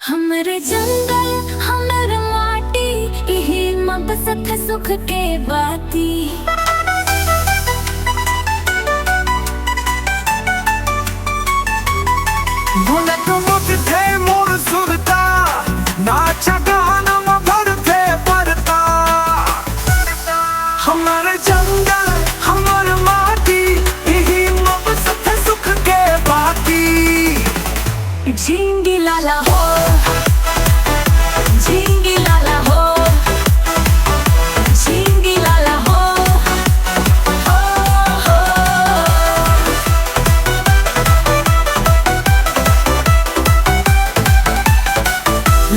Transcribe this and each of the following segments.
हमरे जंगल हमर माटी इही मबसत सुख के बाती। भुलत मुख थे मोर सुरता नाचा गाना में भर थे परता। हमर जंगल हमर माटी इही मबसत सुख के बाती। झिंगी लाला हो, झिंगी लाला हो, झिंगी लाला हो, हो, हो।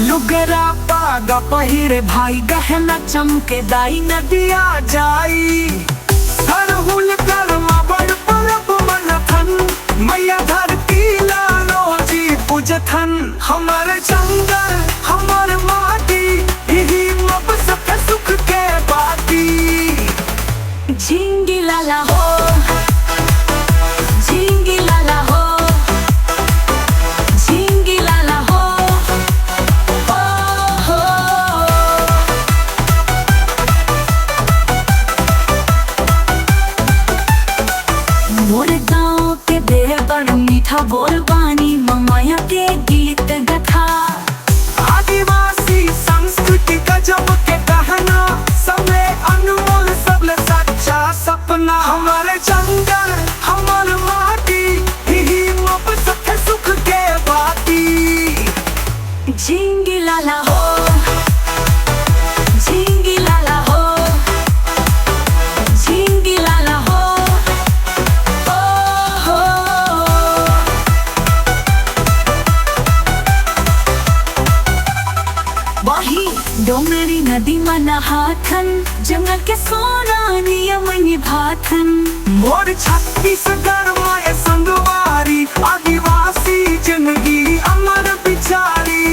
लुगरा पागा पहिरे भाई गहना चमके दाई नदिया जाई। सरहुल कर्मा बड़ परब मनथन मैया धरती लालो जी पूजथन। हमर जंगल हमर माटी इही मबसत सुख के बाती। झिंगी लाला हो, झिंगी लाला हो, झिंगी लाला हो, हो, हो। मोर गाँव के देह बड़ मीठा बोल बानी ममया के गीत गथा। आदिवासी संस्कृति गजब के कहना समय अनमोल सबले सच्चा सपना। हमारे जंगल हमर माटी इही मबसत सुख के बाती। झिंगी लाला हो, झिंगी लाला हो, झिंगी लाला हो, हो, हो। वही डोंगरी नदी में नहाथन जंगल के सोना नियम निभाथन। मोर छत्तीसगढ़ माए संगवारी आदिवासी जिंदगी अमर बिचारी।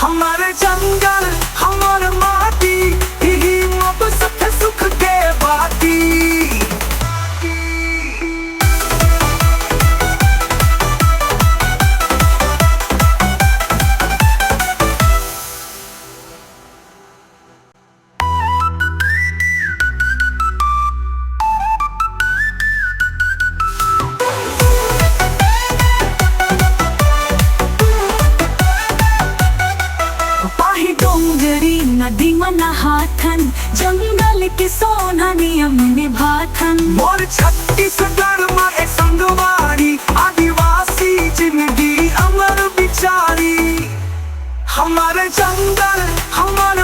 हमारे जंगल हमर माटी इही मबसत सुख के बाती। पाही डोंगरी नदी में नहाथन जंगल के सोना नियम निभाथन। मोर छत्तीसगढ़ माए संगवारी आदिवासी जिंदगी अमर बिचारी। हमारे जंगल हमर